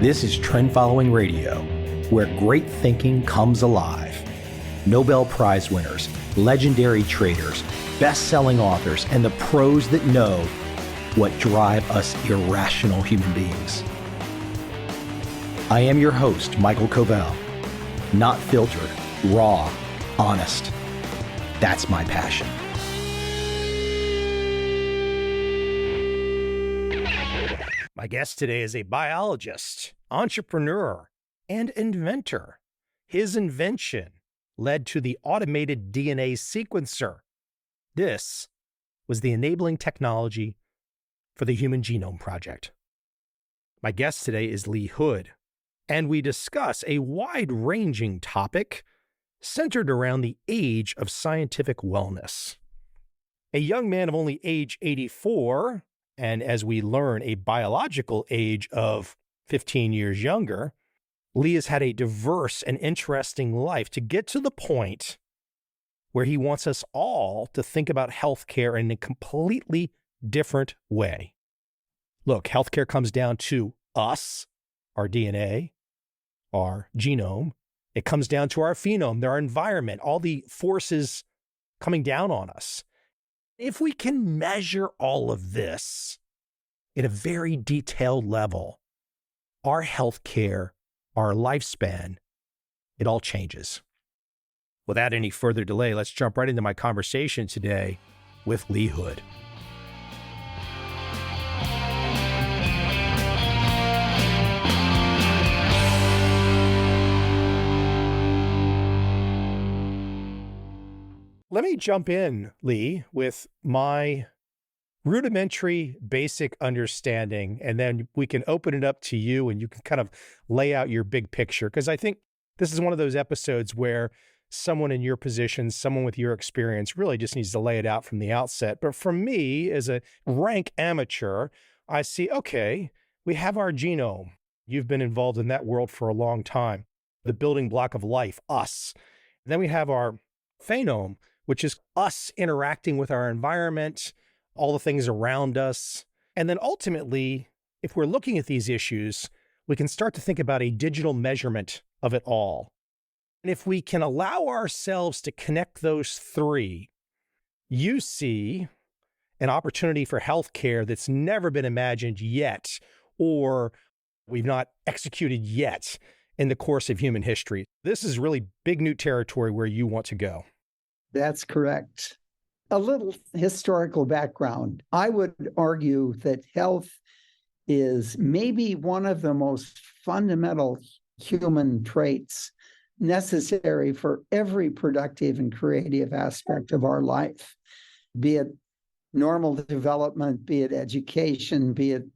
This is Trend Following Radio, where great thinking comes alive. Nobel Prize winners, legendary traders, best-selling authors, and the pros that know what drive us irrational human beings. I am your host, Michael Covel. Not filtered, raw, honest. That's my passion. My guest today is a biologist, entrepreneur, and inventor. His invention led to the automated DNA sequencer. This was the enabling technology for the Human Genome Project. My guest today is Leroy Hood, and we discuss a wide-ranging topic centered around the age of scientific wellness. A young man of only age 84, and as we learn, a biological age of 15 years younger, Lee has had a diverse and interesting life to get to the point where he wants us all to think about healthcare in a completely different way. Look, healthcare comes down to us, our DNA, our genome. It comes down to our phenome, our environment, all the forces coming down on us. If we can measure all of this at a very detailed level, our healthcare, our lifespan, it all changes. Without any further delay, let's jump right into my conversation today with Leroy Hood. Let me jump in, Lee, with my rudimentary basic understanding, and then we can open it up to you and you can kind of lay out your big picture. Because I think this is one of those episodes where someone in your position, someone with your experience really just needs to lay it out from the outset. But for me, as a rank amateur, I see, okay, we have our genome. You've been involved in that world for a long time. The building block of life, us. Then we have our phenome, which is us interacting with our environment, all the things around us. And then ultimately, if we're looking at these issues, we can start to think about a digital measurement of it all. And if we can allow ourselves to connect those three, you see an opportunity for healthcare that's never been imagined yet, or we've not executed yet in the course of human history. This is really big new territory where you want to go. That's correct. A little historical background. I would argue that health is maybe one of the most fundamental human traits necessary for every productive and creative aspect of our life, be it normal development, be it education, be it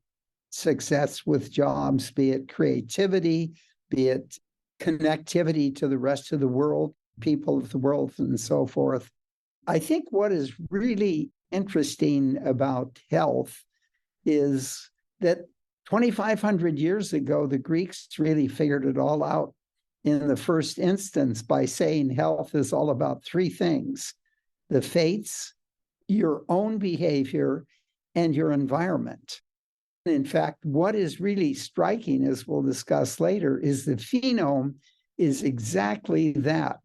success with jobs, be it creativity, be it connectivity to the rest of the world, people of the world, and so forth. I think what is really interesting about health is that 2,500 years ago, the Greeks really figured it all out in the first instance by saying health is all about three things: the fates, your own behavior, and your environment. In fact, what is really striking, as we'll discuss later, is the phenome is exactly that.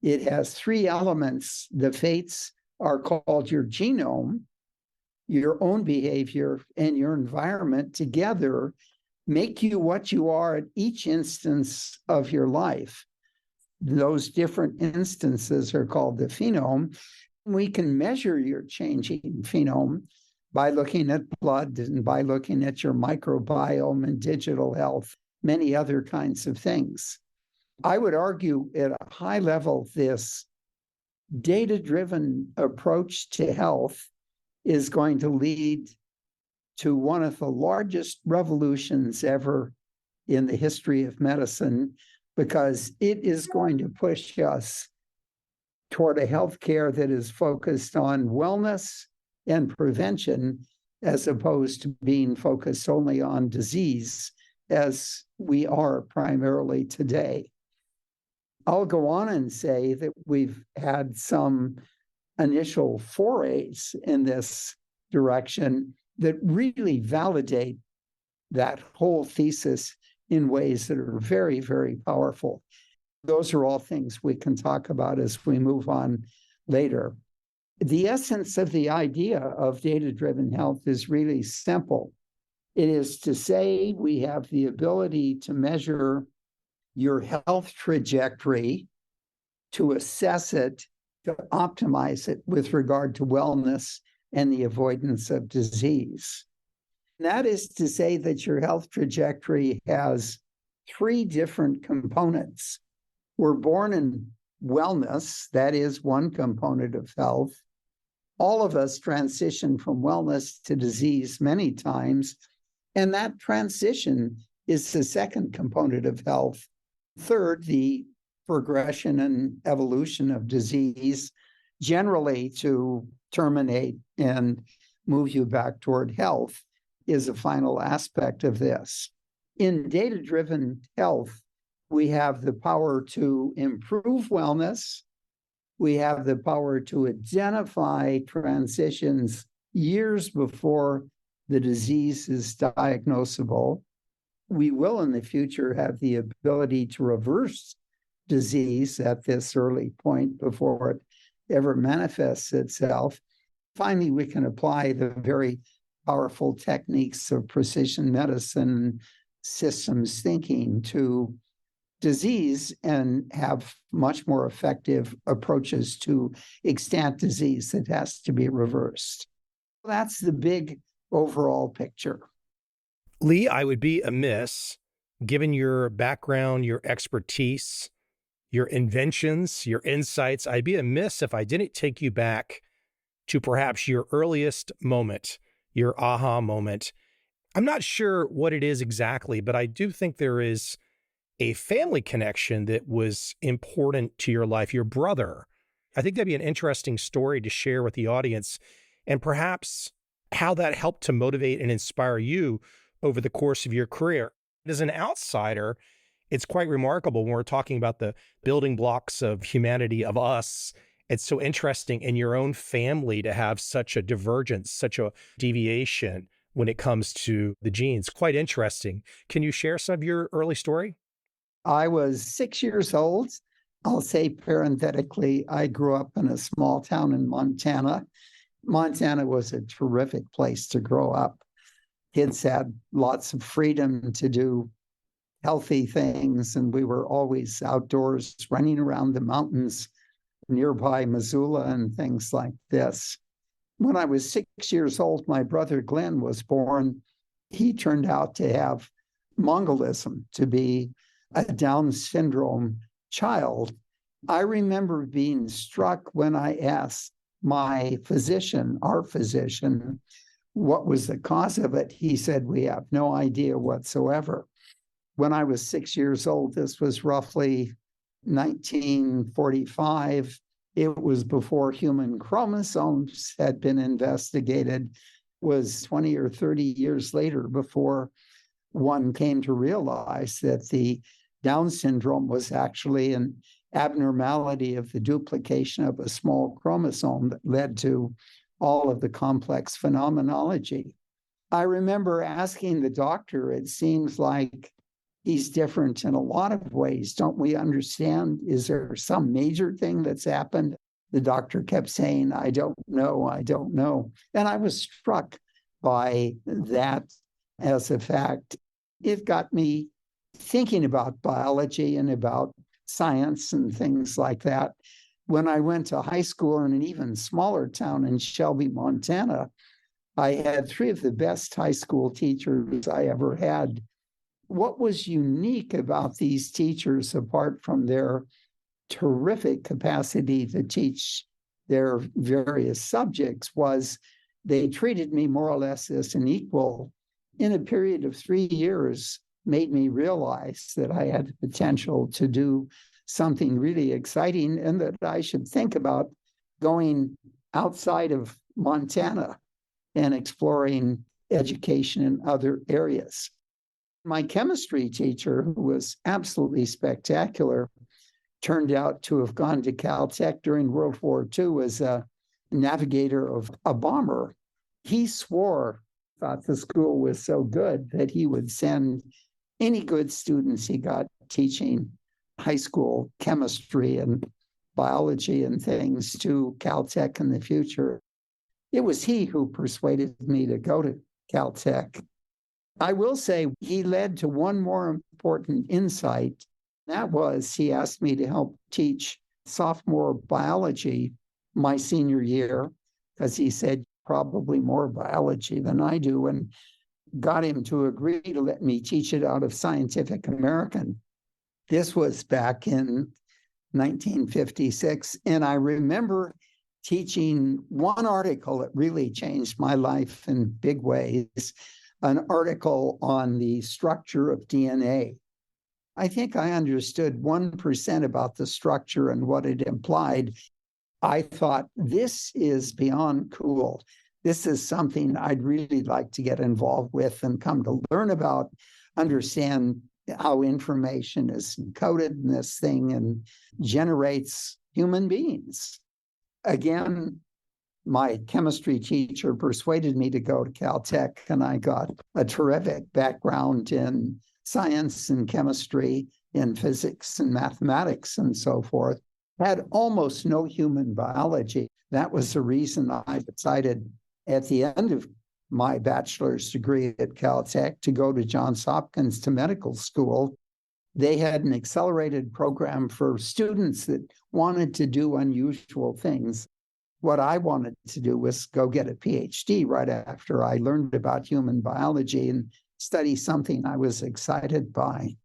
It has three elements. The fates are called your genome, your own behavior, and your environment together make you what you are at each instance of your life. Those different instances are called the phenome. We can measure your changing phenome by looking at blood and by looking at your microbiome and digital health, many other kinds of things. I would argue at a high level, this data-driven approach to health is going to lead to one of the largest revolutions ever in the history of medicine, because it is going to push us toward a healthcare that is focused on wellness and prevention, as opposed to being focused only on disease, as we are primarily today. I'll go on and say that we've had some initial forays in this direction that really validate that whole thesis in ways that are very, very powerful. Those are all things we can talk about as we move on later. The essence of the idea of data-driven health is really simple. It is to say we have the ability to measure your health trajectory, to assess it, to optimize it with regard to wellness and the avoidance of disease. And that is to say that your health trajectory has three different components. We're born in wellness, that is one component of health. All of us transition from wellness to disease many times, and that transition is the second component of health. Third, the progression and evolution of disease, generally to terminate and move you back toward health, is a final aspect of this. In data-driven health, we have the power to improve wellness. We have the power to identify transitions years before the disease is diagnosable. We will in the future have the ability to reverse disease at this early point before it ever manifests itself. Finally, we can apply the very powerful techniques of precision medicine, systems thinking to disease and have much more effective approaches to extant disease that has to be reversed. That's the big overall picture. Lee, I would be amiss, given your background, your expertise, your inventions, your insights, I'd be amiss if I didn't take you back to perhaps your earliest moment, your aha moment. I'm not sure what it is exactly, but I do think there is a family connection that was important to your life, your brother. I think that'd be an interesting story to share with the audience, and perhaps how that helped to motivate and inspire you over the course of your career. As an outsider, it's quite remarkable when we're talking about the building blocks of humanity, of us. It's so interesting in your own family to have such a divergence, such a deviation when it comes to the genes. Quite interesting. Can you share some of your early story? I was 6 years old. I'll say parenthetically, I grew up in a small town in Montana. Montana was a terrific place to grow up. Kids had lots of freedom to do healthy things, and we were always outdoors running around the mountains nearby Missoula and things like this. When I was 6 years old, my brother Glenn was born. He turned out to have Mongolism, to be a Down syndrome child. I remember being struck when I asked my physician, our physician, what was the cause of it. He said, "We have no idea whatsoever." When I was 6 years old, this was roughly 1945. It was before human chromosomes had been investigated. It was 20 or 30 years later before one came to realize that the Down syndrome was actually an abnormality of the duplication of a small chromosome that led to all of the complex phenomenology. I remember asking the doctor, it seems like he's different in a lot of ways. Don't we understand? Is there some major thing that's happened? The doctor kept saying, I don't know. And I was struck by that as a fact. It got me thinking about biology and about science and things like that. When I went to high school in an even smaller town in Shelby, Montana, I had three of the best high school teachers I ever had. What was unique about these teachers, apart from their terrific capacity to teach their various subjects, was they treated me more or less as an equal. In a period of 3 years, made me realize that I had the potential to do something really exciting and that I should think about going outside of Montana and exploring education in other areas. My chemistry teacher, who was absolutely spectacular, turned out to have gone to Caltech during World War II as a navigator of a bomber. He thought the school was so good that he would send any good students he got teaching high school chemistry and biology and things to Caltech in the future. It was he who persuaded me to go to Caltech. I will say he led to one more important insight. That was he asked me to help teach sophomore biology my senior year, because he said probably more biology than I do, and got him to agree to let me teach it out of Scientific American. This was back in 1956. And I remember teaching one article that really changed my life in big ways, an article on the structure of DNA. I think I understood 1% about the structure and what it implied. I thought, this is beyond cool. This is something I'd really like to get involved with and come to learn about, understand how information is encoded in this thing and generates human beings. Again, my chemistry teacher persuaded me to go to Caltech, and I got a terrific background in science and chemistry, in physics and mathematics and so forth. Had almost no human biology. That was the reason I decided at the end of my bachelor's degree at Caltech to go to Johns Hopkins to medical school. They had an accelerated program for students that wanted to do unusual things. What I wanted to do was go get a PhD right after I learned about human biology and study something I was excited by.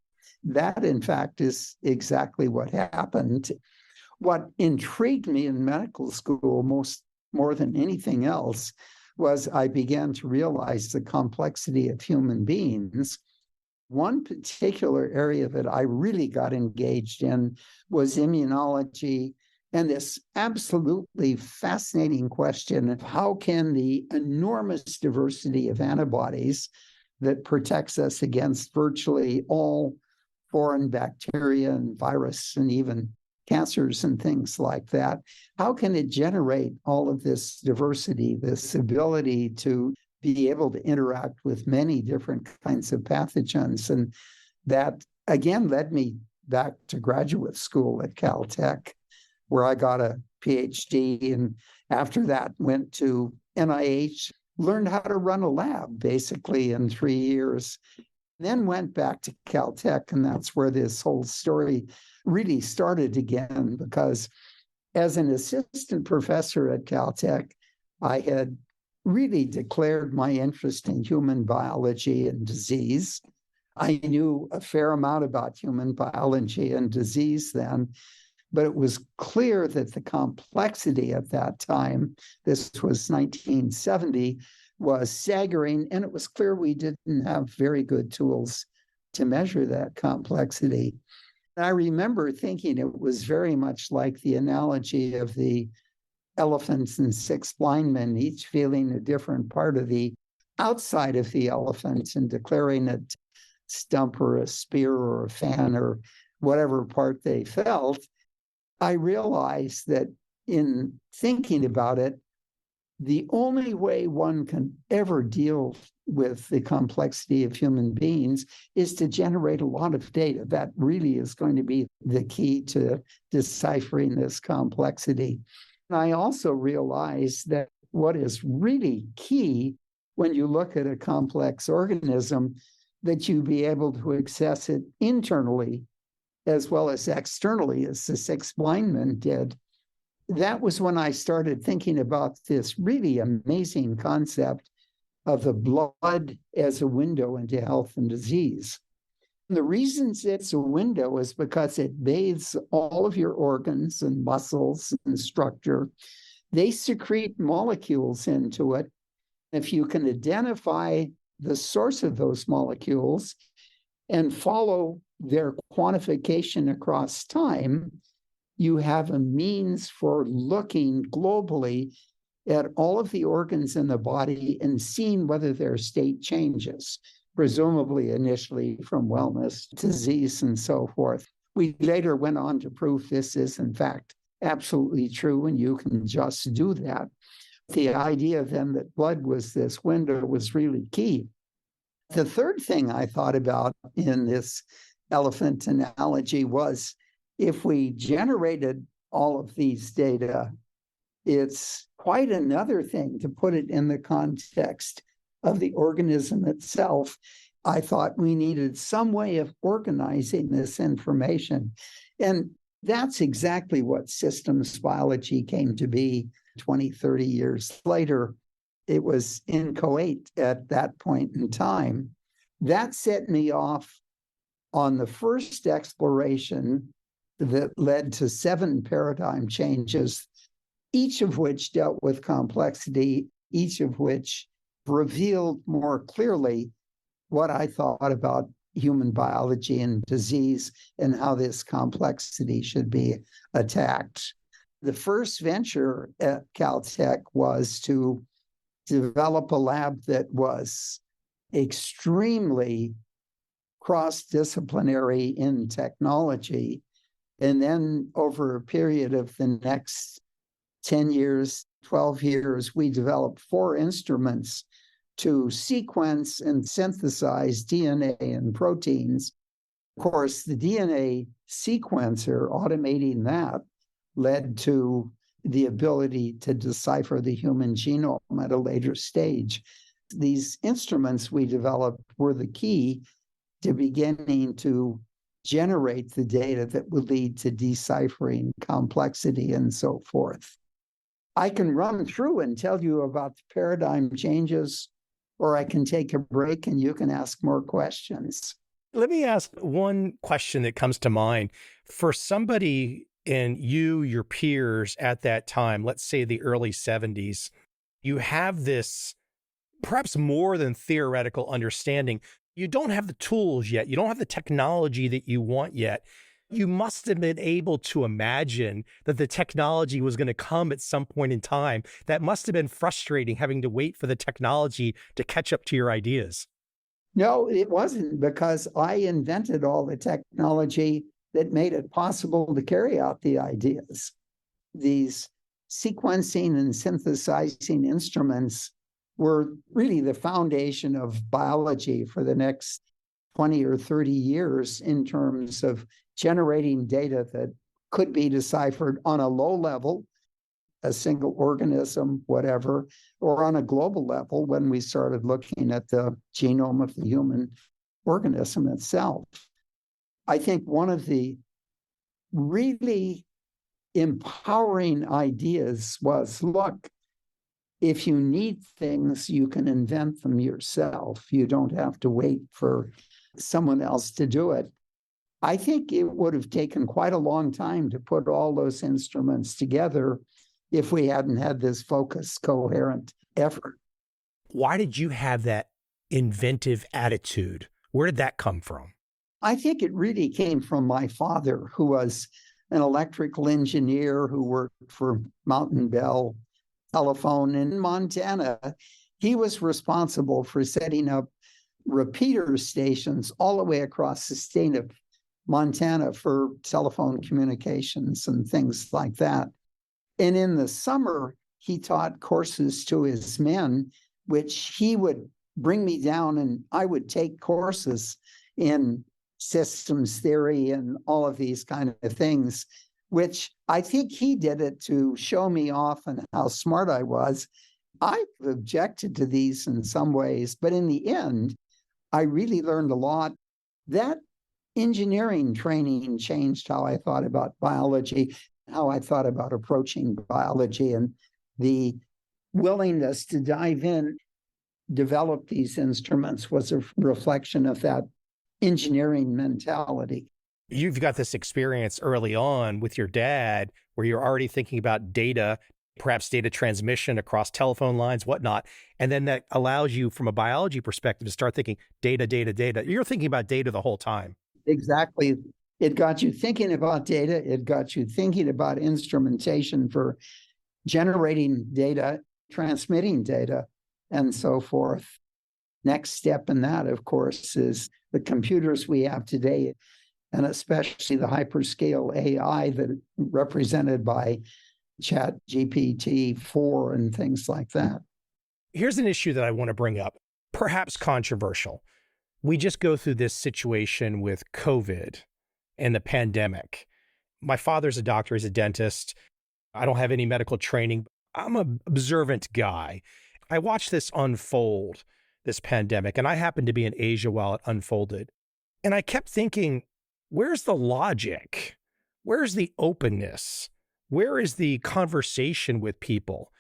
That, in fact, is exactly what happened. What intrigued me in medical school more than anything else was I began to realize the complexity of human beings. One particular area that I really got engaged in was immunology, and this absolutely fascinating question of how can the enormous diversity of antibodies that protects us against virtually all foreign bacteria and virus and even cancers and things like that, how can it generate all of this diversity, this ability to be able to interact with many different kinds of pathogens? And that, again, led me back to graduate school at Caltech, where I got a PhD, and after that went to NIH, learned how to run a lab basically in 3 years, then went back to Caltech, and that's where this whole story really started again, because as an assistant professor at Caltech, I had really declared my interest in human biology and disease. I knew a fair amount about human biology and disease then, but it was clear that the complexity at that time, this was 1970, was staggering, and it was clear we didn't have very good tools to measure that complexity. I remember thinking it was very much like the analogy of the elephants and six blind men, each feeling a different part of the outside of the elephant and declaring it stump or a spear or a fan or whatever part they felt. I realized that in thinking about it, the only way one can ever deal with the complexity of human beings is to generate a lot of data. That really is going to be the key to deciphering this complexity. And I also realized that what is really key when you look at a complex organism, that you be able to access it internally as well as externally, as the six blind men did. That was when I started thinking about this really amazing concept of the blood as a window into health and disease. And the reasons it's a window is because it bathes all of your organs and muscles and structure. They secrete molecules into it. If you can identify the source of those molecules and follow their quantification across time, you have a means for looking globally at all of the organs in the body and seeing whether their state changes, presumably initially from wellness, disease, and so forth. We later went on to prove this is, in fact, absolutely true, and you can just do that. The idea then that blood was this window was really key. The third thing I thought about in this elephant analogy was if we generated all of these data, it's quite another thing to put it in the context of the organism itself. I thought we needed some way of organizing this information. And that's exactly what systems biology came to be 20, 30 years later. It was inchoate at that point in time. That set me off on the first exploration that led to 7 paradigm changes, each of which dealt with complexity, each of which revealed more clearly what I thought about human biology and disease and how this complexity should be attacked. The first venture at Caltech was to develop a lab that was extremely cross-disciplinary in technology. And then over a period of the next 10 years, 12 years, we developed 4 instruments to sequence and synthesize DNA and proteins. Of course, the DNA sequencer, automating that, led to the ability to decipher the human genome at a later stage. These instruments we developed were the key to beginning to generate the data that would lead to deciphering complexity and so forth. I can run through and tell you about the paradigm changes, or I can take a break and you can ask more questions. Let me ask one question that comes to mind. For somebody and your peers at that time, let's say the early 70s, you have this perhaps more than theoretical understanding. You don't have the tools yet. You don't have the technology that you want yet. You must have been able to imagine that the technology was going to come at some point in time. That must have been frustrating, having to wait for the technology to catch up to your ideas. No, it wasn't, because I invented all the technology that made it possible to carry out the ideas. These sequencing and synthesizing instruments were really the foundation of biology for the next 20 or 30 years in terms of generating data that could be deciphered on a low level, a single organism, whatever, or on a global level when we started looking at the genome of the human organism itself. I think one of the really empowering ideas was, look, if you need things, you can invent them yourself. You don't have to wait for someone else to do it. I think it would have taken quite a long time to put all those instruments together if we hadn't had this focused, coherent effort. Why did you have that inventive attitude? Where did that come from? I think it really came from my father, who was an electrical engineer who worked for Mountain Bell Telephone in Montana. He was responsible for setting up repeater stations all the way across the state of Montana for telephone communications and things like that. And in the summer, he taught courses to his men, which he would bring me down and I would take courses in systems theory and all of these kind of things, which I think he did it to show me off and how smart I was. I objected to these in some ways, but in the end, I really learned a lot. That engineering training changed how I thought about biology, how I thought about approaching biology, and the willingness to dive in, develop these instruments was a reflection of that engineering mentality. You've got this experience early on with your dad where you're already thinking about data, perhaps data transmission across telephone lines, whatnot. And then that allows you from a biology perspective to start thinking data, data, data. You're thinking about data the whole time. Exactly. It got you thinking about data. It got you thinking about instrumentation for generating data, transmitting data, and so forth. Next step in that, of course, is the computers we have today, and especially the hyperscale AI that represented by ChatGPT-4 and things like that. Here's an issue that I want to bring up, perhaps controversial. we just go through this situation with COVID and the pandemic. My father's a doctor, he's a dentist. I don't have any medical training. I'm an observant guy. I watched this unfold, this pandemic, and I happened to be in Asia while it unfolded. And I kept thinking, where's the logic? Where's the openness? Where is the conversation with people?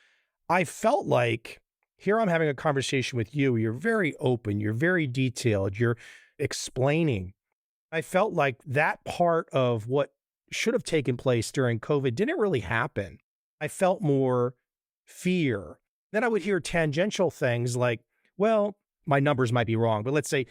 I felt like here I'm having a conversation with you. You're very open. You're very detailed. You're explaining. I felt like that part of what should have taken place during COVID didn't really happen. I felt more fear. Then I would hear tangential things like, well, my numbers might be wrong, but let's say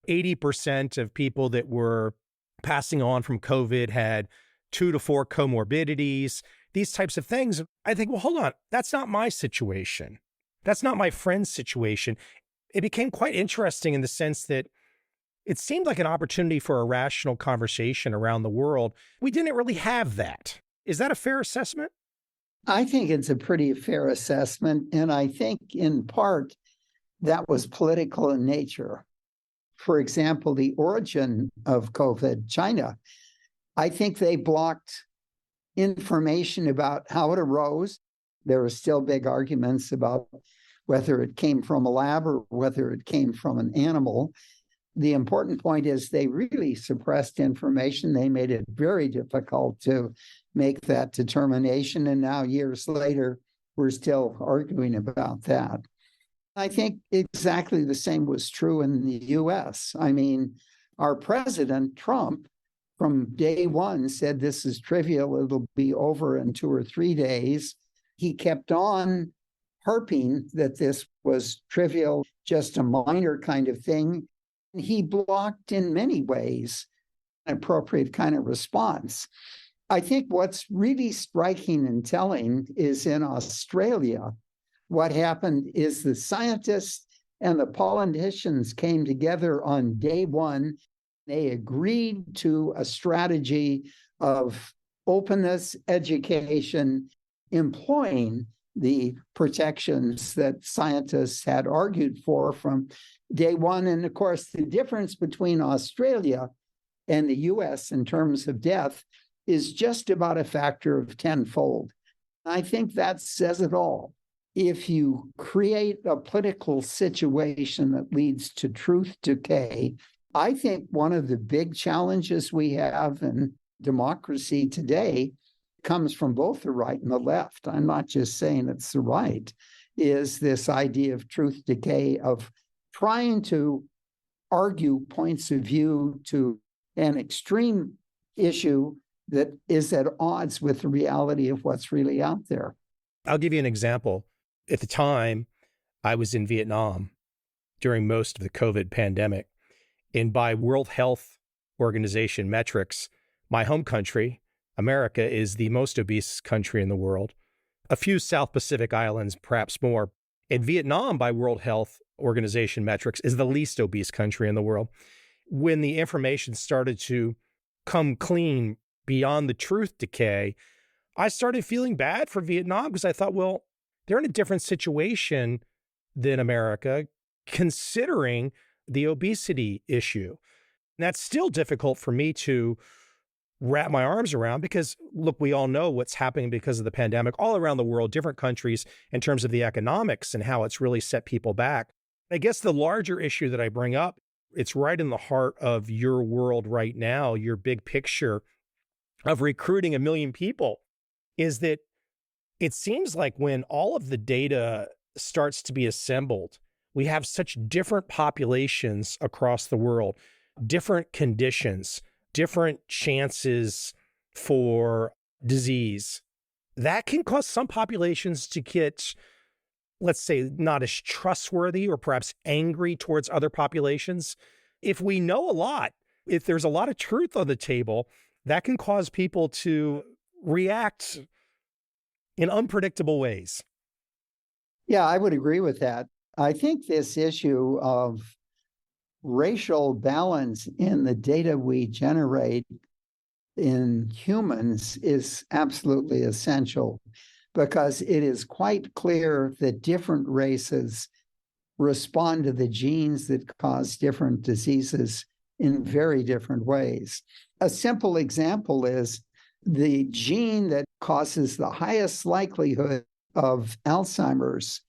80% of people that were passing on from COVID had 2 to 4 comorbidities, these types of things. I think, well, hold on, that's not my situation. That's not my friend's situation. It became quite interesting in the sense that it seemed like an opportunity for a rational conversation around the world. We didn't really have that. Is that a fair assessment? I think it's a pretty fair assessment. And I think in part that was political in nature. For example, the origin of COVID, China, I think they blocked information about how it arose. There were still big arguments about whether it came from a lab or whether it came from an animal. The important point is they really suppressed information. They made it very difficult to make that determination. And now, years later, we're still arguing about that. I think exactly the same was true in the US. I mean, our president, Trump, from day one said this is trivial. It'll be over in 2 or 3 days. He kept on harping that this was trivial, just a minor kind of thing. He blocked in many ways an appropriate kind of response. I think what's really striking and telling is in Australia, what happened is the scientists and the politicians came together on day one. They agreed to a strategy of openness, education, employing the protections that scientists had argued for from day one. And of course, the difference between Australia and the US in terms of death is just about a factor of tenfold. I think that says it all. If you create a political situation that leads to truth decay, I think one of the big challenges we have in democracy today comes from both the right and the left. I'm not just saying it's the right, is this idea of truth decay, of trying to argue points of view to an extreme issue that is at odds with the reality of what's really out there. I'll give you an example. At the time, I was in Vietnam during most of the COVID pandemic. And by World Health Organization metrics, my home country, America, is the most obese country in the world. A few South Pacific islands, perhaps more. And Vietnam, by World Health Organization metrics, is the least obese country in the world. When the information started to come clean beyond the truth decay, I started feeling bad for Vietnam because I thought, well, they're in a different situation than America, considering the obesity issue. And that's still difficult for me to wrap my arms around because, look, we all know what's happening because of the pandemic all around the world, different countries in terms of the economics and how it's really set people back. I guess the larger issue that I bring up, it's right in the heart of your world right now, your big picture of recruiting 1 million people, is that it seems like when all of the data starts to be assembled, we have such different populations across the world, different conditions, different chances for disease. That can cause some populations to get, let's say, not as trustworthy or perhaps angry towards other populations. If we know a lot, if there's a lot of truth on the table, that can cause people to react in unpredictable ways. Yeah, I would agree with that. I think this issue of racial balance in the data we generate in humans is absolutely essential because it is quite clear that different races respond to the genes that cause different diseases in very different ways. A simple example is the gene that causes the highest likelihood of Alzheimer's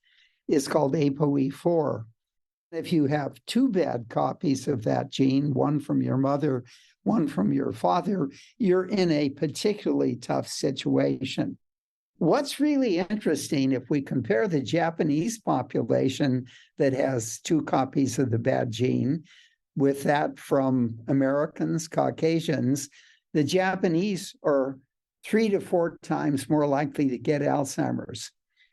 is called ApoE4. If you have two bad copies of that gene, one from your mother, one from your father, you're in a particularly tough situation. What's really interesting, if we compare the Japanese population that has two copies of the bad gene with that from Americans, Caucasians, the Japanese are 3 to 4 times more likely to get Alzheimer's.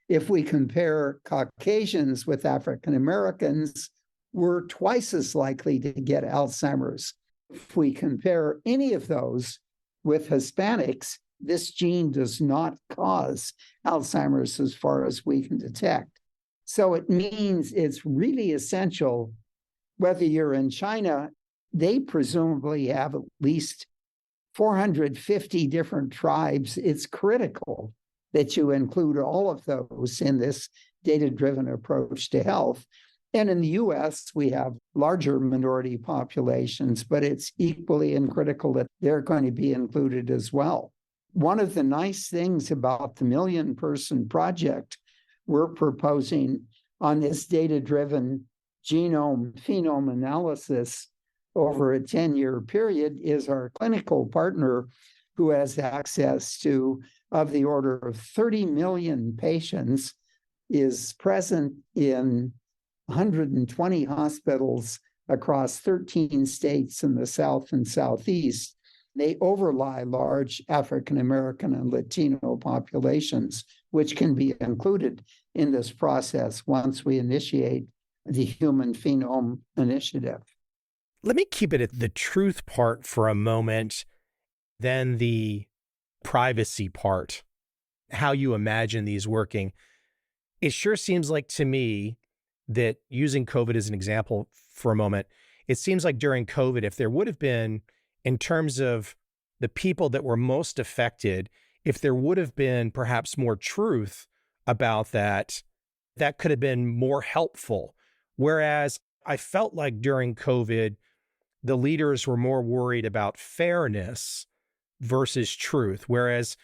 If we compare Caucasians with African Americans, we're twice as likely to get Alzheimer's. If we compare any of those with Hispanics, this gene does not cause Alzheimer's as far as we can detect. So it means it's really essential, whether you're in China, they presumably have at least 450 different tribes. It's critical that you include all of those in this data-driven approach to health. And in the US, we have larger minority populations, but it's equally critical that they're going to be included as well. One of the nice things about the Million Person Project we're proposing on this data-driven genome-phenome analysis over a 10-year period is our clinical partner who has access to, of the order of 30 million patients, is present in 120 hospitals across 13 states in the South and Southeast. They overlie large African American and Latino populations, which can be included in this process once we initiate the Human Genome Initiative. Let me keep it at the truth part for a moment, then the privacy part, how you imagine these working. It sure seems like to me that, using COVID as an example for a moment, it seems like during COVID, if there would have been, in terms of the people that were most affected, if there would have been perhaps more truth about that, that could have been more helpful. Whereas I felt like during COVID, the leaders were more worried about fairness versus truth, whereas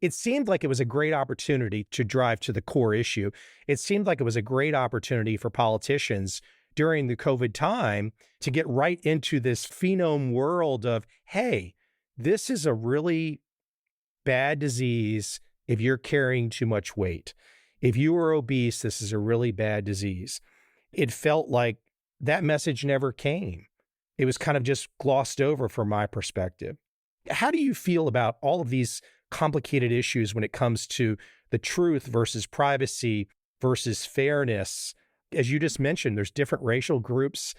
it seemed like it was a great opportunity to drive to the core issue. It seemed like it was a great opportunity for politicians during the COVID time to get right into this phenome world of, hey, this is a really bad disease if you're carrying too much weight. If you are obese, this is a really bad disease. It felt like that message never came. It was kind of just glossed over from my perspective. How do you feel about all of these complicated issues when it comes to the truth versus privacy versus fairness? As you just mentioned, there's different racial groups.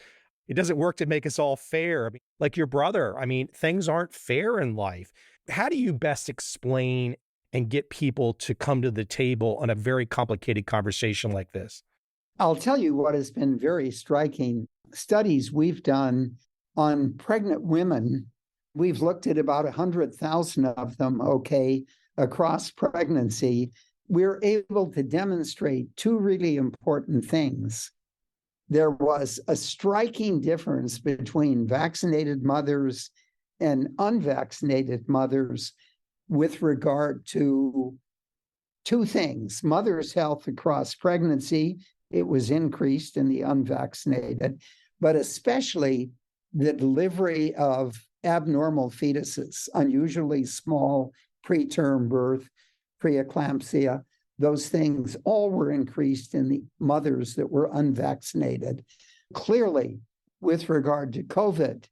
It doesn't work to make us all fair. I mean, like your brother, things aren't fair in life. How do you best explain and get people to come to the table on a very complicated conversation like this? I'll tell you what has been very striking. Studies we've done on pregnant women, we've looked at about 100,000 of them, across pregnancy. We're able to demonstrate two really important things. There was a striking difference between vaccinated mothers and unvaccinated mothers with regard to two things: mothers' health across pregnancy. It was increased in the unvaccinated, but especially the delivery of abnormal fetuses, unusually small, preterm birth, preeclampsia. Those things all were increased in the mothers that were unvaccinated. Clearly, with regard to COVID,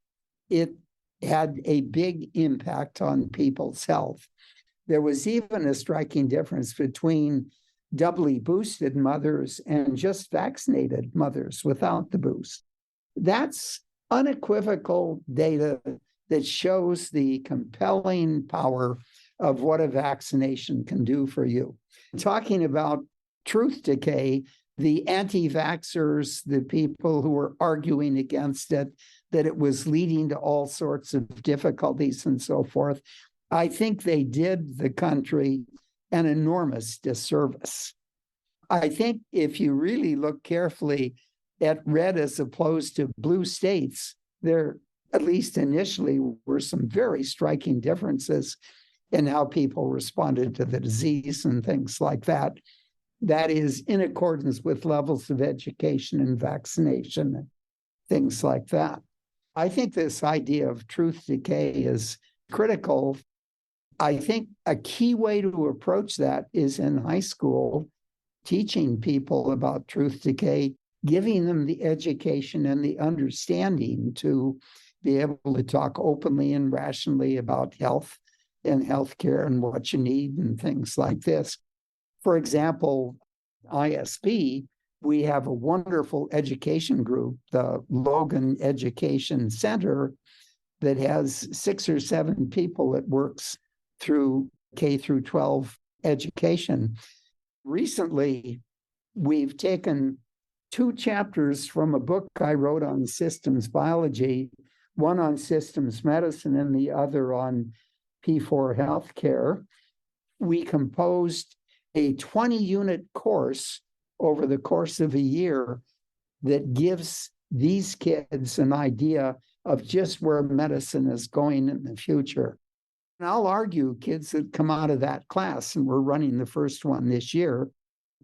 it had a big impact on people's health. There was even a striking difference between doubly boosted mothers and just vaccinated mothers without the boost. That's unequivocal data that shows the compelling power of what a vaccination can do for you. Talking about truth decay, the anti-vaxxers, the people who were arguing against it, that it was leading to all sorts of difficulties and so forth, I think they did the country an enormous disservice. I think if you really look carefully, at red as opposed to blue states, there, at least initially, were some very striking differences in how people responded to the disease and things like that. That is in accordance with levels of education and vaccination and things like that. I think this idea of truth decay is critical. I think a key way to approach that is in high school, teaching people about truth decay, giving them the education and the understanding to be able to talk openly and rationally about health and healthcare and what you need and things like this. For example, ISP, we have a wonderful education group, the Logan Education Center, that has 6 or 7 people that works through K through 12 education. Recently, we've taken 2 chapters from a book I wrote on systems biology, one on systems medicine and the other on P4 healthcare. We composed a 20-unit course over the course of a year that gives these kids an idea of just where medicine is going in the future. And I'll argue kids that come out of that class, and we're running the first one this year,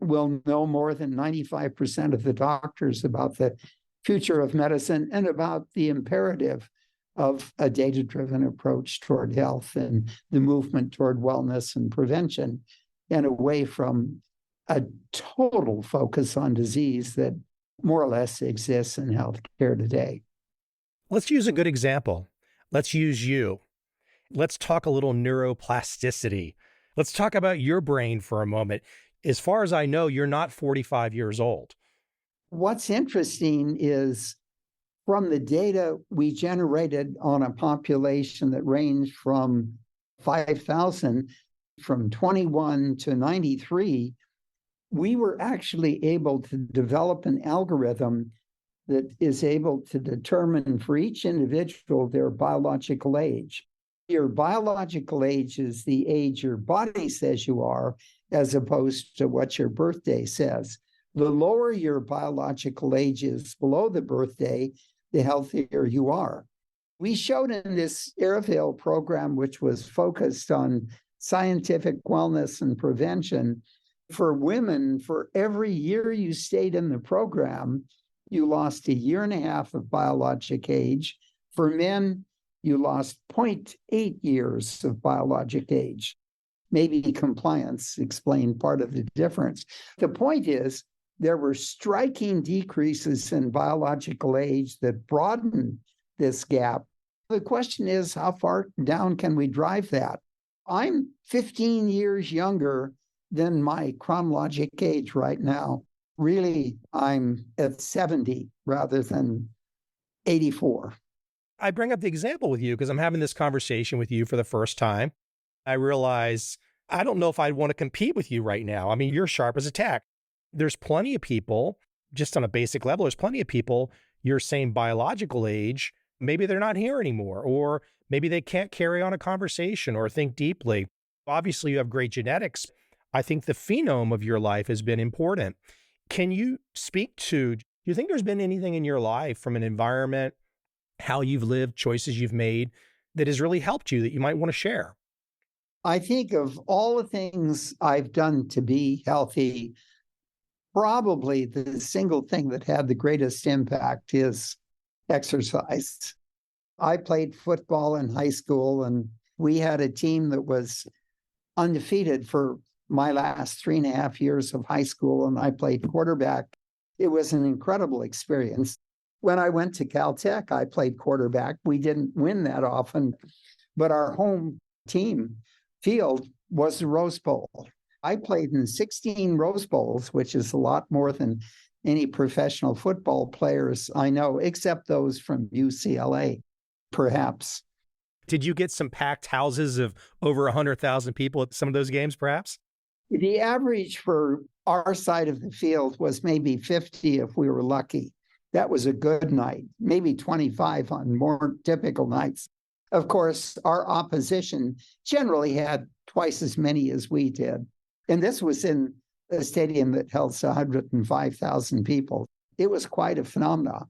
will know more than 95% of the doctors about the future of medicine and about the imperative of a data-driven approach toward health and the movement toward wellness and prevention, and away from a total focus on disease that more or less exists in healthcare today. Let's use a good example. Let's use you. Let's talk a little neuroplasticity. Let's talk about your brain for a moment. As far as I know, you're not 45 years old. What's interesting is from the data we generated on a population that ranged from 5,000 from 21 to 93, we were actually able to develop an algorithm that is able to determine for each individual their biological age. Your biological age is the age your body says you are, as opposed to what your birthday says. The lower your biological age is below the birthday, the healthier you are. We showed in this Airvale program, which was focused on scientific wellness and prevention, for women, for every year you stayed in the program, you lost 1.5 years of biologic age. For men, you lost 0.8 years of biologic age. Maybe compliance explained part of the difference. The point is, there were striking decreases in biological age that broadened this gap. The question is, how far down can we drive that? I'm 15 years younger than my chronologic age right now. Really, I'm at 70 rather than 84. I bring up the example with you because I'm having this conversation with you for the first time. I realize I don't know if I'd want to compete with you right now. I mean, you're sharp as a tack. There's plenty of people, just on a basic level, there's plenty of people your same biological age, maybe they're not here anymore, or maybe they can't carry on a conversation or think deeply. Obviously, you have great genetics. I think the phenome of your life has been important. Can you speak to, do you think there's been anything in your life from an environment, how you've lived, choices you've made that has really helped you that you might want to share? I think of all the things I've done to be healthy, probably the single thing that had the greatest impact is exercise. I played football in high school, and we had a team that was undefeated for my last 3.5 years of high school, and I played quarterback. It was an incredible experience. When I went to Caltech, I played quarterback. We didn't win that often, but our home team field was the Rose Bowl. I played in 16 Rose Bowls, which is a lot more than any professional football players I know, except those from UCLA, perhaps. Did you get some packed houses of over 100,000 people at some of those games, perhaps? The average for our side of the field was maybe 50 if we were lucky. That was a good night, maybe 25 on more typical nights. Of course, our opposition generally had twice as many as we did. And this was in a stadium that held 105,000 people. it was quite a phenomenon.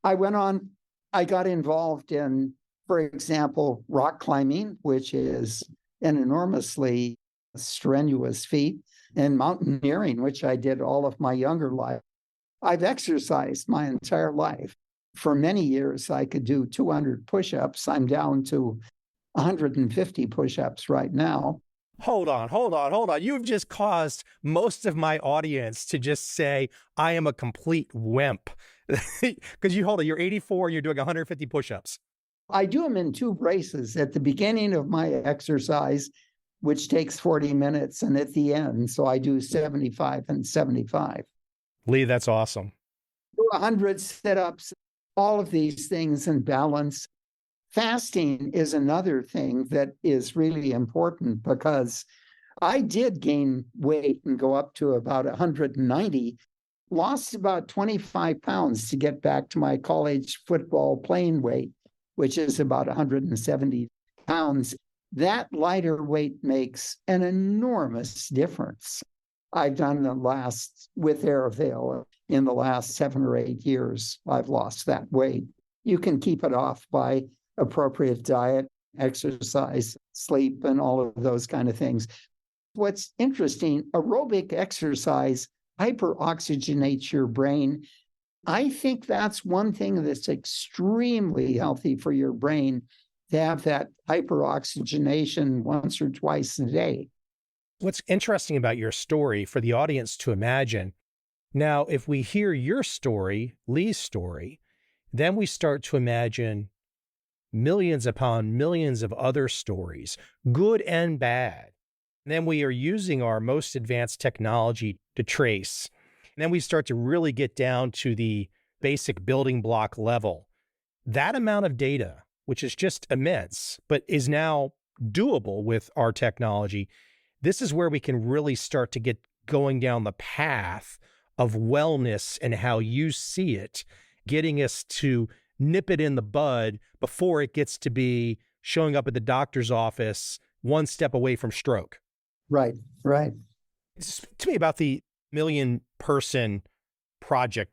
I went on, I got involved in, for example, rock climbing, which is an enormously strenuous feat, and mountaineering, which I did all of my younger life. I've exercised my entire life. For many years, I could do 200 push-ups. I'm down to 150 push-ups right now. Hold on. You've just caused most of my audience to just say, I am a complete wimp. Because you're 84 and you're doing 150 push-ups. I do them in two braces at the beginning of my exercise, which takes 40 minutes, and at the end. So I do 75 and 75. Lee, that's awesome. 100 sit-ups, all of these things in balance. Fasting is another thing that is really important, because I did gain weight and go up to about 190, lost about 25 pounds to get back to my college football playing weight, which is about 170 pounds. That lighter weight makes an enormous difference. I've done with Airavail in the last 7 or 8 years, I've lost that weight. You can keep it off by appropriate diet, exercise, sleep, and all of those kind of things. What's interesting, aerobic exercise hyperoxygenates your brain. I think that's one thing that's extremely healthy for your brain, to have that hyperoxygenation once or twice a day. What's interesting about your story for the audience to imagine, now, if we hear your story, Lee's story, then we start to imagine millions upon millions of other stories, good and bad. And then we are using our most advanced technology to trace. And then we start to really get down to the basic building block level. That amount of data, which is just immense, but is now doable with our technology, this is where we can really start to get going down the path of wellness and how you see it, getting us to nip it in the bud before it gets to be showing up at the doctor's office one step away from stroke. Right. Speak to me about the million-person project.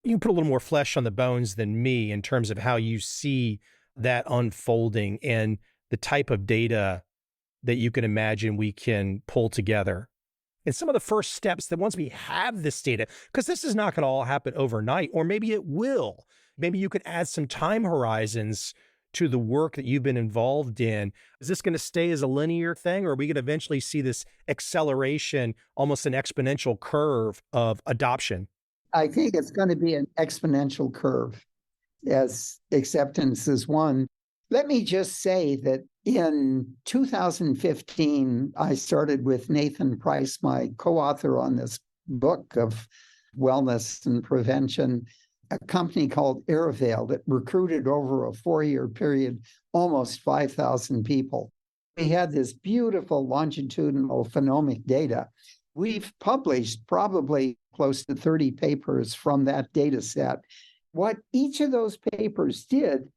You can put a little more flesh on the bones than me in terms of how you see that unfolding and the type of data that you can imagine we can pull together. And some of the first steps that once we have this data, because this is not going to all happen overnight, or maybe it will. Maybe you could add some time horizons to the work that you've been involved in. Is this going to stay as a linear thing, or are we going to eventually see this acceleration, almost an exponential curve of adoption? I think it's going to be an exponential curve as acceptance is one. Let me just say that in 2015, I started with Nathan Price, my co-author on this book of wellness and prevention, a company called Airavail that recruited over a 4-year period almost 5,000 people. We had this beautiful longitudinal phenomic data. We've published probably close to 30 papers from that data set. What each of those papers did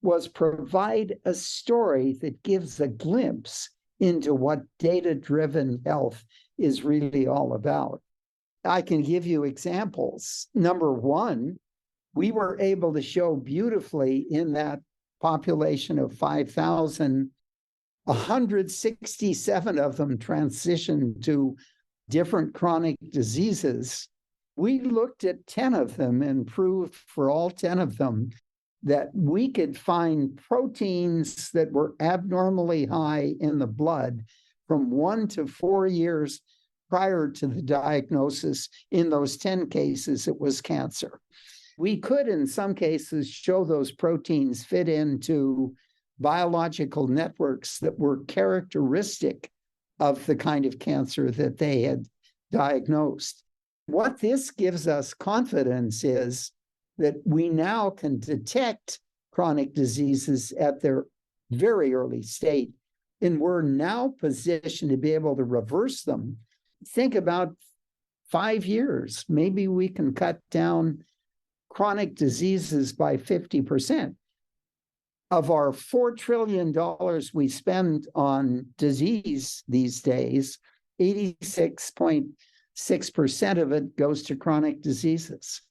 was provide a story that gives a glimpse into what data-driven health is really all about. I can give you examples. Number one, we were able to show beautifully in that population of 5,000, 167 of them transitioned to different chronic diseases. We looked at 10 of them and proved for all 10 of them that we could find proteins that were abnormally high in the blood from 1 to 4 years prior to the diagnosis. In those 10 cases, it was cancer. We could, in some cases, show those proteins fit into biological networks that were characteristic of the kind of cancer that they had diagnosed. What this gives us confidence is that we now can detect chronic diseases at their very early state, and we're now positioned to be able to reverse them. Think about 5 years. Maybe we can cut down chronic diseases by 50%. Of our $4 trillion we spend on disease these days, 86.6% of it goes to chronic diseases.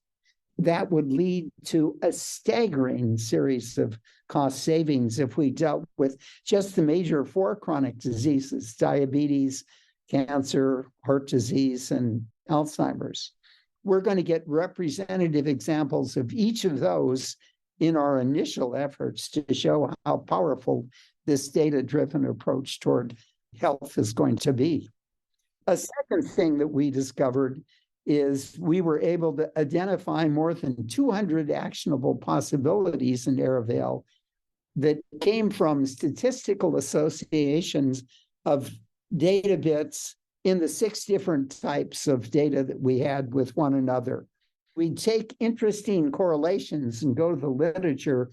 that would lead to a staggering series of cost savings if we dealt with just the major four chronic diseases: diabetes, cancer, heart disease, and Alzheimer's. We're going to get representative examples of each of those in our initial efforts to show how powerful this data-driven approach toward health is going to be. A second thing that we discovered is we were able to identify more than 200 actionable possibilities in Airvale that came from statistical associations of data bits in the 6 different types of data that we had with one another. We'd take interesting correlations and go to the literature.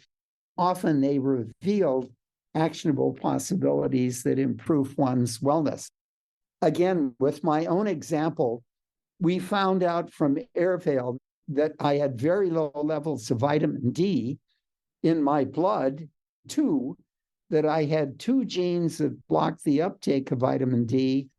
Often they revealed actionable possibilities that improve one's wellness. Again, with my own example, we found out from Airvale that I had very low levels of vitamin D in my blood, that I had 2 genes that blocked the uptake of vitamin D.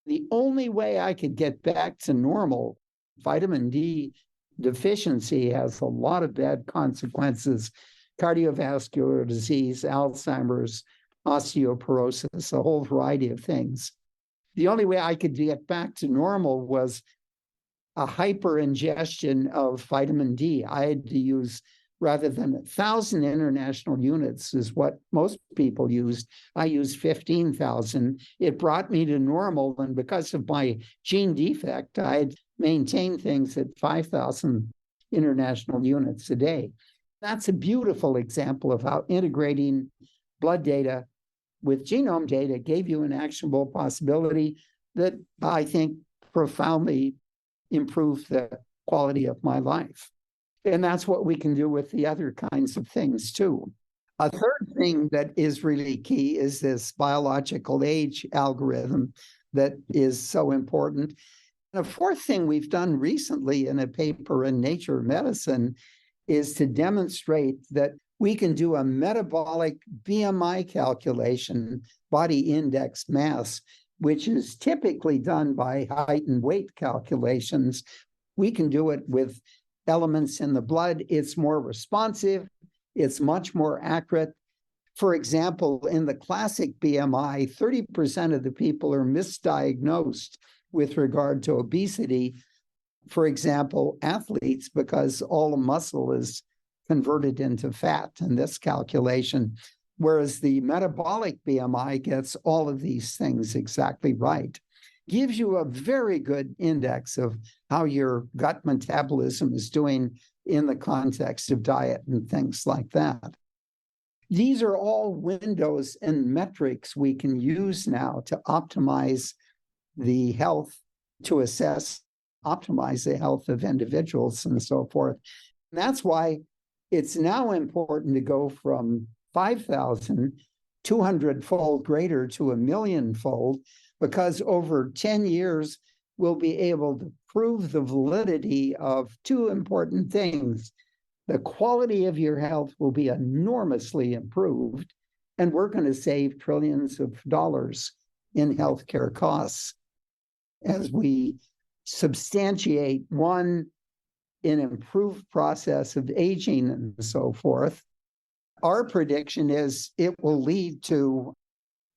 The only way I could get back to normal, vitamin D deficiency has a lot of bad consequences: cardiovascular disease, Alzheimer's, osteoporosis, a whole variety of things. The only way I could get back to normal was a hyperingestion of vitamin D. I had to use, rather than 1,000 international units is what most people used, I used 15,000. It brought me to normal, and because of my gene defect, I had maintained things at 5,000 international units a day. That's a beautiful example of how integrating blood data with genome data gave you an actionable possibility that I think profoundly improved the quality of my life. And that's what we can do with the other kinds of things too. A third thing that is really key is this biological age algorithm that is so important. And a fourth thing we've done recently in a paper in Nature Medicine is to demonstrate that we can do a metabolic BMI calculation, body index mass, which is typically done by height and weight calculations. We can do it with elements in the blood. It's more responsive. It's much more accurate. For example, in the classic BMI, 30% of the people are misdiagnosed with regard to obesity. For example, athletes, because all the muscle is converted into fat in this calculation, whereas the metabolic BMI gets all of these things exactly right. Gives you a very good index of how your gut metabolism is doing in the context of diet and things like that. These are all windows and metrics we can use now to optimize the health, to assess, optimize the health of individuals and so forth. And that's why it's now important to go from 5,000, 200-fold greater to 1,000,000-fold, because over 10 years, we'll be able to prove the validity of 2 important things. The quality of your health will be enormously improved, and we're going to save trillions of dollars in healthcare costs as we substantiate, one, an improved process of aging and so forth. Our prediction is it will lead to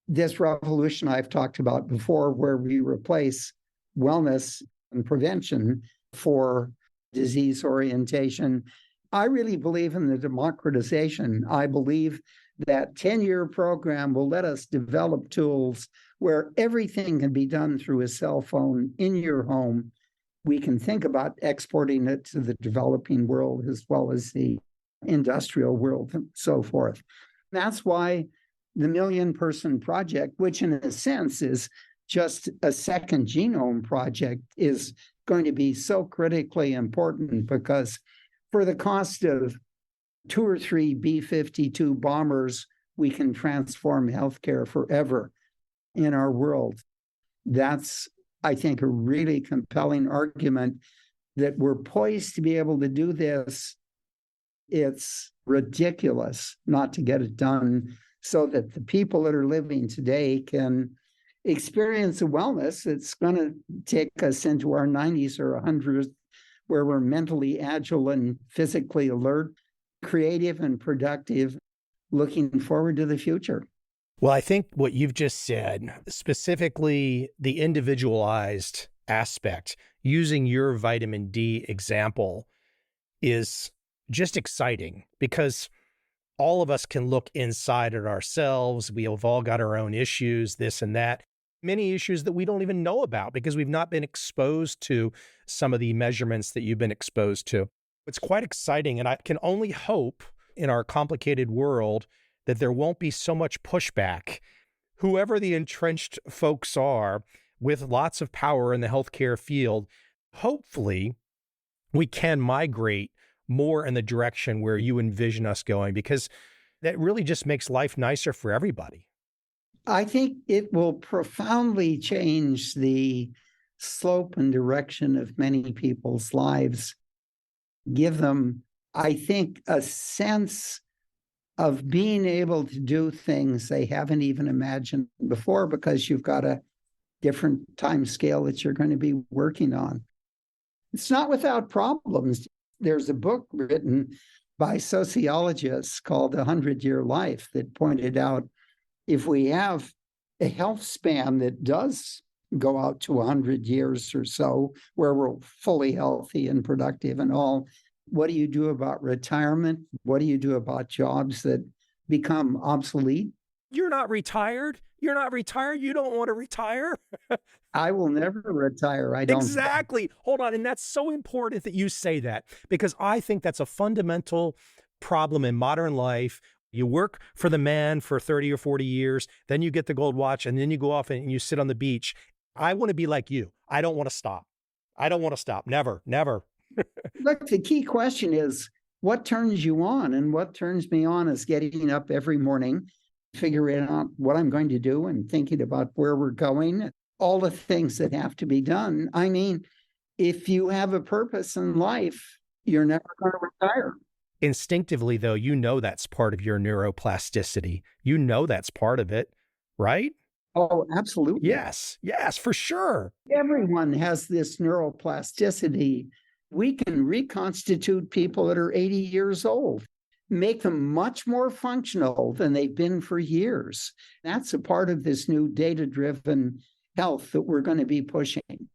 this revolution I've talked about before, where we replace wellness and prevention for disease orientation. I really believe in the democratization. I believe that 10-year program will let us develop tools where everything can be done through a cell phone in your home. We can think about exporting it to the developing world as well as the industrial world and so forth. That's why the Million-Person Project, which in a sense is just a second genome project, is going to be so critically important, because for the cost of 2 or 3 B-52 bombers, we can transform healthcare forever in our world. That's, I think, a really compelling argument that we're poised to be able to do this. It's ridiculous not to get it done, so that the people that are living today can experience a wellness that's going to take us into our 90s or 100s where we're mentally agile and physically alert, creative and productive, looking forward to the future. Well, I think what you've just said, specifically the individualized aspect, using your vitamin D example, is just exciting because all of us can look inside at ourselves. We have all got our own issues, this and that, many issues that we don't even know about because we've not been exposed to some of the measurements that you've been exposed to. It's quite exciting. And I can only hope in our complicated world that there won't be so much pushback. Whoever the entrenched folks are with lots of power in the healthcare field, hopefully we can migrate more in the direction where you envision us going, because that really just makes life nicer for everybody. I think it will profoundly change the slope and direction of many people's lives, give them, I think, a sense of being able to do things they haven't even imagined before because you've got a different time scale that you're going to be working on. It's not without problems. There's a book written by sociologists called The 100-Year Life that pointed out if we have a health span that does go out to 100 years or so, where we're fully healthy and productive and all, what do you do about retirement? What do you do about jobs that become obsolete? You're not retired. You're not retired. You don't want to retire. I will never retire. I don't. Exactly. Hold on. And that's so important that you say that, because I think that's a fundamental problem in modern life. You work for the man for 30 or 40 years, then you get the gold watch, and then you go off and you sit on the beach. I want to be like you. I don't want to stop. I don't want to stop. Never, never. Look, the key question is what turns you on? And what turns me on is getting up every morning, figuring out what I'm going to do and thinking about where we're going, all the things that have to be done. I mean, if you have a purpose in life, you're never going to retire. Instinctively, though, you know that's part of your neuroplasticity. You know that's part of it, right? Oh, absolutely. Yes, yes, for sure. Everyone has this neuroplasticity. We can reconstitute people that are 80 years old, make them much more functional than they've been for years. That's a part of this new data-driven health that we're going to be pushing.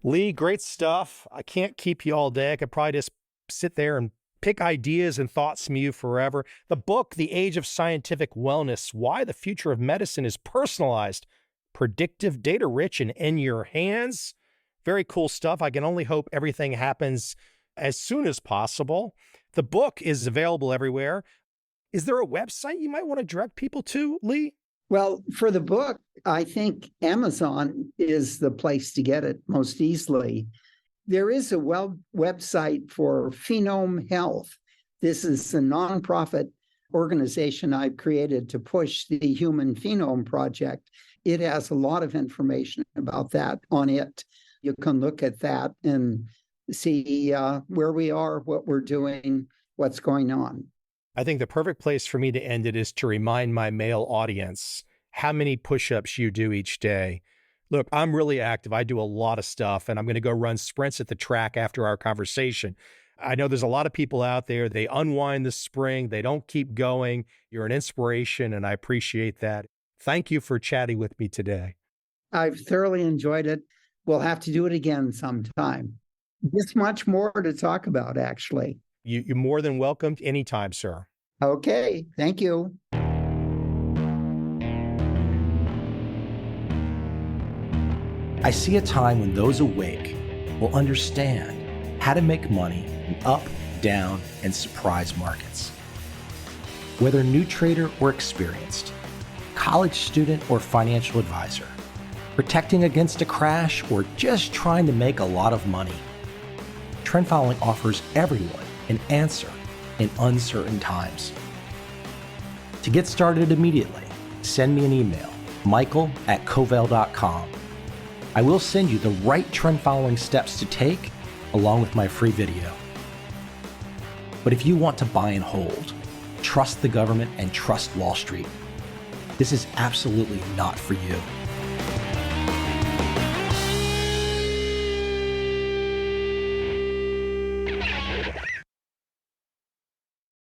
Lee, great stuff. I can't keep you all day. I could probably just sit there and pick ideas and thoughts from you forever. The book, The Age of Scientific Wellness, Why the Future of Medicine is Personalized, Predictive, Data-Rich, and in Your Hands. Very cool stuff. I can only hope everything happens as soon as possible. The book is available everywhere. Is there a website you might want to direct people to, Lee? Well, for the book, I think Amazon is the place to get it most easily. There is a website for Phenome Health. This is a nonprofit organization I've created to push the Human Genome Project. It has a lot of information about that on it. You can look at that and see where we are, what we're doing, what's going on. I think the perfect place for me to end it is to remind my male audience how many push-ups you do each day. Look, I'm really active. I do a lot of stuff, and I'm going to go run sprints at the track after our conversation. I know there's a lot of people out there, they unwind the spring, they don't keep going. You're an inspiration, and I appreciate that. Thank you for chatting with me today. I've thoroughly enjoyed it. We'll have to do it again sometime. There's much more to talk about, actually. You're more than welcome anytime, sir. Okay, thank you. I see a time when those awake will understand how to make money in up, down, and surprise markets. Whether new trader or experienced, college student or financial advisor, protecting against a crash or just trying to make a lot of money, trend following offers everyone an answer in uncertain times. To get started immediately, send me an email, michael@covel.com. I will send you the right trend following steps to take along with my free video. But if you want to buy and hold, trust the government and trust Wall Street, this is absolutely not for you.